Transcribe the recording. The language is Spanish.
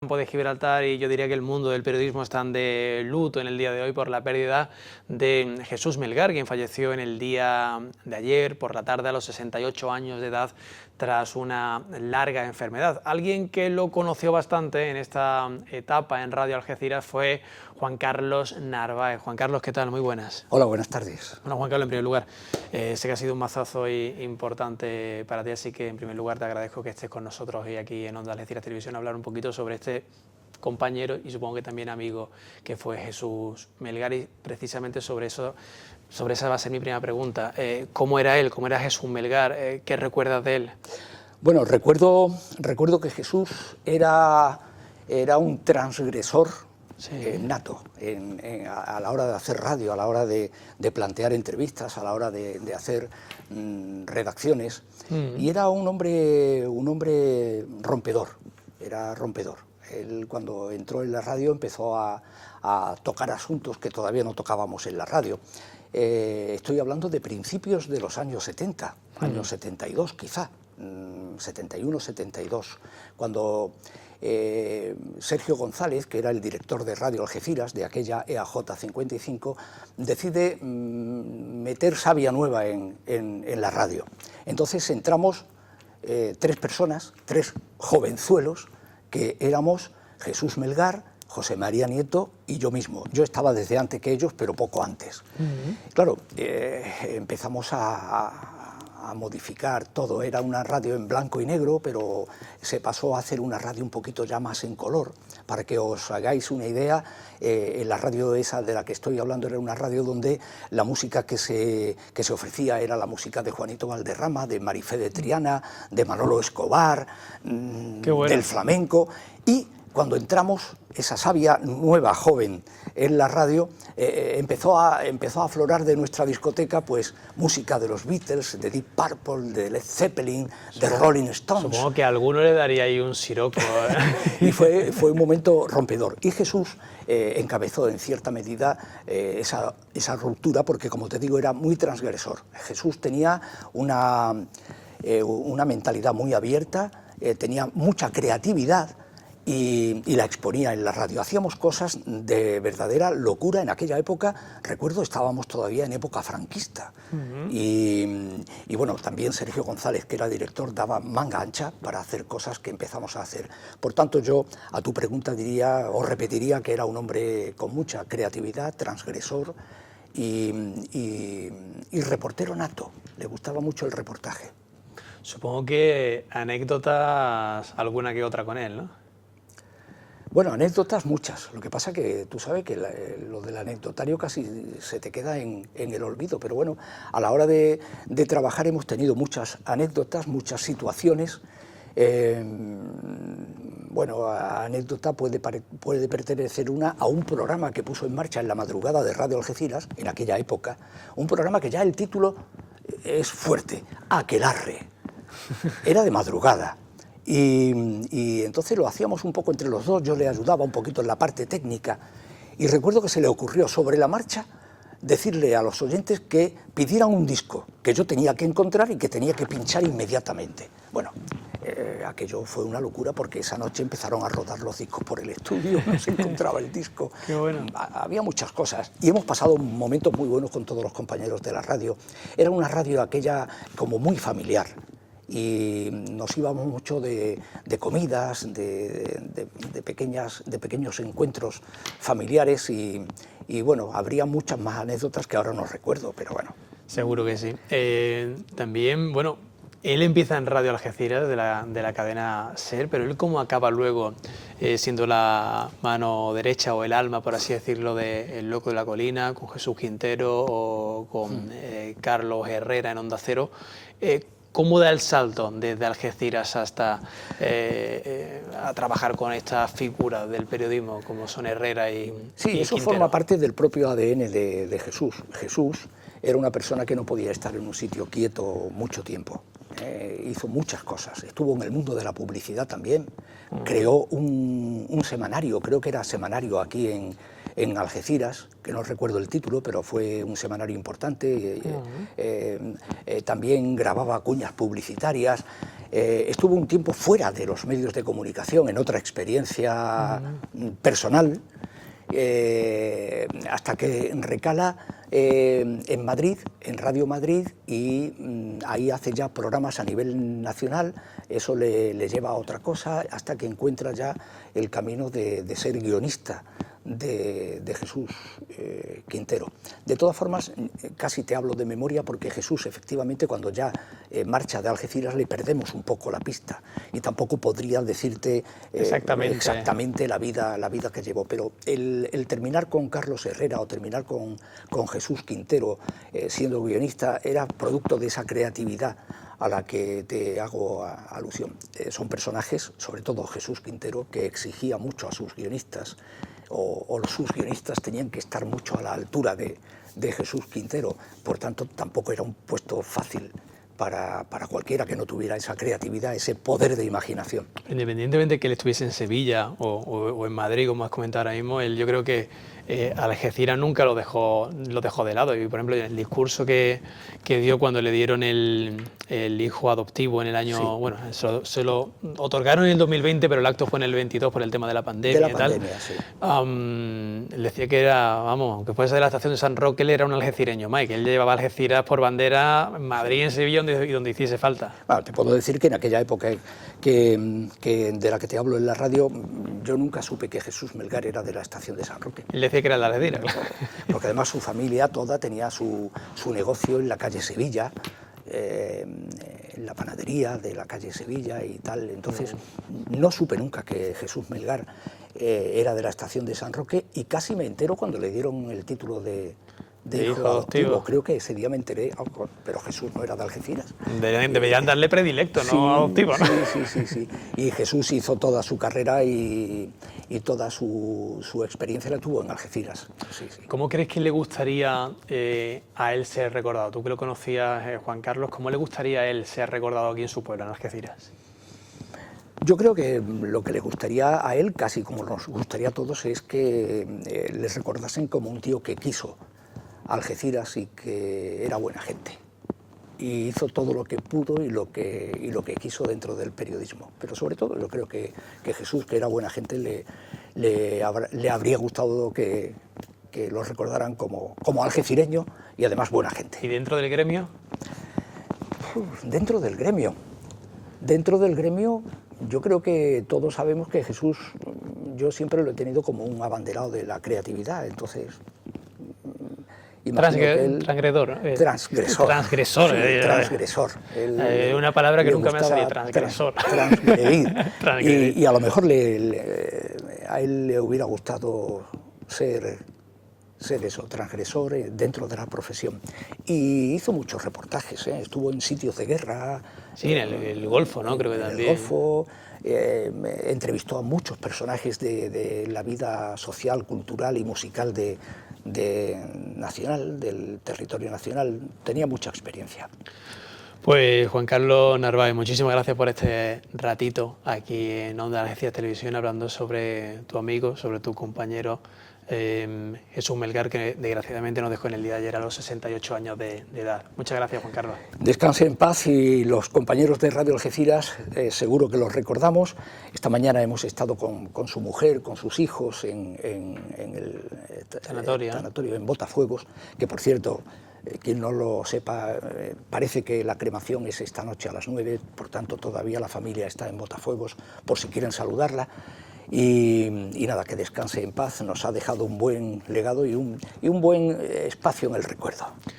Campo de Gibraltar, y yo diría que el mundo del periodismo están de luto en el día de hoy por la pérdida de Jesús Melgar, quien falleció en el día de ayer por la tarde a los 68 años de edad tras una larga enfermedad. Alguien que lo conoció bastante en esta etapa en Radio Algeciras fue Juan Carlos Narváez. Juan Carlos, ¿qué tal? Muy buenas. Hola, buenas tardes. Bueno, Juan Carlos, en primer lugar, sé que ha sido un mazazo importante para ti, así que en primer lugar te agradezco que estés con nosotros hoy aquí en Onda Algeciras Televisión a hablar un poquito sobre este compañero y supongo que también amigo que fue Jesús Melgar, y precisamente sobre esa va a ser mi primera pregunta. ¿Cómo era él? ¿Cómo era Jesús Melgar? ¿Qué recuerdas de él? Bueno, recuerdo que Jesús era un transgresor nato a la hora de hacer radio, a la hora de plantear entrevistas, a la hora de hacer redacciones. Y era un hombre rompedor, era rompedor. Él, cuando entró en la radio, empezó a tocar asuntos que todavía no tocábamos en la radio. Estoy hablando de principios de los años 70, años 72 quizá, 71, 72, cuando Sergio González, que era el director de Radio Algeciras, de aquella EAJ 55, decide meter savia nueva en la radio. Entonces entramos tres personas, tres jovenzuelos, que éramos Jesús Melgar, José María Nieto y yo mismo. Yo estaba desde antes que ellos, pero poco antes. Claro, empezamos a modificar todo. Era una radio en blanco y negro, pero se pasó a hacer una radio un poquito ya más en color. Para que os hagáis una idea, la radio esa de la que estoy hablando era una radio donde la música que se ofrecía era la música de Juanito Valderrama, de Marifé de Triana, de Manolo Escobar, del flamenco. Y cuando entramos, esa savia nueva, joven, en la radio, empezó a aflorar de nuestra discoteca pues música de los Beatles, de Deep Purple, de Led Zeppelin, de Rolling Stones. Supongo que a alguno le daría ahí un siroco. Y fue un momento rompedor. Y Jesús encabezó en cierta medida esa ruptura, porque, como te digo, era muy transgresor. Jesús tenía una mentalidad muy abierta, tenía mucha creatividad, y la exponía en la radio. Hacíamos cosas de verdadera locura en aquella época. Recuerdo, estábamos todavía en época franquista. Y bueno, también Sergio González, que era director, daba manga ancha para hacer cosas que empezamos a hacer. Por tanto, yo a tu pregunta diría, o repetiría, que era un hombre con mucha creatividad, transgresor y reportero nato. Le gustaba mucho el reportaje. Supongo que anécdotas alguna que otra con él, ¿no? Bueno, anécdotas muchas. Lo que pasa que tú sabes que lo del anecdotario casi se te queda en el olvido. Pero bueno, a la hora de trabajar hemos tenido muchas anécdotas, muchas situaciones. Bueno, anécdota puede pertenecer a un programa que puso en marcha en la madrugada de Radio Algeciras, en aquella época. Un programa que ya el título es fuerte, Aquelarre. Era de madrugada. Y entonces lo hacíamos un poco entre los dos, yo le ayudaba un poquito en la parte técnica, y recuerdo que se le ocurrió sobre la marcha decirle a los oyentes que pidieran un disco que yo tenía que encontrar y que tenía que pinchar inmediatamente. Bueno, aquello fue una locura, porque esa noche empezaron a rodar los discos por el estudio, no se encontraba el disco. Qué bueno. Había muchas cosas y hemos pasado momentos muy buenos con todos los compañeros de la radio. Era una radio aquella como muy familiar. Y nos íbamos mucho de comidas, de pequeños encuentros familiares y bueno, habría muchas más anécdotas que ahora no recuerdo, pero bueno. Seguro que sí. También, bueno, él empieza en Radio Algeciras de la cadena SER, pero él cómo acaba luego siendo la mano derecha o el alma, por así decirlo, de El Loco de la Colina, con Jesús Quintero o con Carlos Herrera en Onda Cero. ¿Cómo da el salto desde Algeciras hasta a trabajar con estas figuras del periodismo como son Herrera y Sí, eso Quintero? Forma parte del propio ADN de Jesús. Jesús era una persona que no podía estar en un sitio quieto mucho tiempo. Hizo muchas cosas. Estuvo en el mundo de la publicidad también. Creó un semanario, creo que era semanario aquí en en Algeciras, que no recuerdo el título, pero fue un semanario importante. También grababa cuñas publicitarias. Estuvo un tiempo fuera de los medios de comunicación, en otra experiencia personal, hasta que recala en Madrid, en Radio Madrid, y ahí hace ya programas a nivel nacional. Eso le lleva a otra cosa, hasta que encuentra ya el camino de ser guionista de Jesús Quintero. De todas formas, casi te hablo de memoria, porque Jesús, efectivamente, cuando ya marcha de Algeciras, le perdemos un poco la pista, y tampoco podría decirte exactamente la vida que llevó. Pero el terminar con Carlos Herrera o terminar con Jesús Quintero siendo guionista era producto de esa creatividad a la que te hago alusión. Son personajes, sobre todo Jesús Quintero, que exigía mucho a sus guionistas, o sus guionistas tenían que estar mucho a la altura de Jesús Quintero. Por tanto, tampoco era un puesto fácil para cualquiera que no tuviera esa creatividad, ese poder de imaginación. Independientemente de que él estuviese en Sevilla o en Madrid, como has comentado ahora mismo, yo creo que Algeciras nunca lo dejó de lado. Y, por ejemplo, el discurso que dio cuando le dieron el hijo adoptivo en el año... Sí. Bueno, se lo otorgaron en el 2020, pero el acto fue en el 22 por el tema de la pandemia. De la pandemia, sí. Él decía que era, vamos, que fuese de la estación de San Roque, él era un algecireño más, que él llevaba Algeciras por bandera, Madrid, en Sevilla, donde hiciese falta. Bueno, te puedo decir que en aquella época de la que te hablo en la radio, yo nunca supe que Jesús Melgar era de la estación de San Roque. Él decía que era de Algeciras, claro. Porque además su familia toda tenía su negocio en la calle Sevilla, en la panadería de la calle Sevilla y tal. Entonces no supe nunca que Jesús Melgar era de la estación de San Roque, y casi me entero cuando le dieron el título de hijo adoptivo. Creo que ese día me enteré, pero Jesús no era de Algeciras. Deberían darle predilecto, sí, no adoptivo, ¿no? Sí. Y Jesús hizo toda su carrera y toda su experiencia la tuvo en Algeciras. Sí. ¿Cómo crees que le gustaría a él ser recordado? Tú que lo conocías, Juan Carlos, ¿cómo le gustaría a él ser recordado aquí en su pueblo, en Algeciras? Yo creo que lo que le gustaría a él, casi como nos gustaría a todos, es que les recordasen como un tío que quiso Algeciras y que era buena gente, y hizo todo lo que pudo y lo que quiso dentro del periodismo. Pero sobre todo yo creo que Jesús, que era buena gente, le habría gustado que lo recordaran como algecireño y además buena gente. ¿Y dentro del gremio? Dentro del gremio yo creo que todos sabemos que Jesús, yo siempre lo he tenido como un abanderado de la creatividad. Entonces transgresor. Una palabra que nunca me ha salido, transgresor. Transgredir. Y a lo mejor a él le hubiera gustado ser eso, transgresor dentro de la profesión. Y hizo muchos reportajes, estuvo en sitios de guerra. Sí, en el Golfo, ¿no? Creo que también. En el Golfo. Entrevistó a muchos personajes de la vida social, cultural y musical nacional, del territorio nacional. Tenía mucha experiencia. Pues Juan Carlos Narváez, muchísimas gracias por este ratito aquí en Onda Algeciras Televisión, hablando sobre tu amigo, sobre tu compañero Jesús Melgar, que desgraciadamente nos dejó en el día de ayer a los 68 años de edad. Muchas gracias, Juan Carlos. Descanse en paz, y los compañeros de Radio Algeciras seguro que los recordamos. Esta mañana hemos estado con su mujer, con sus hijos en el tanatorio en Botafuegos, que por cierto, quien no lo sepa, parece que la cremación es esta noche a las 9, por tanto todavía la familia está en Botafuegos por si quieren saludarla. Y nada, que descanse en paz. Nos ha dejado un buen legado y un buen espacio en el recuerdo.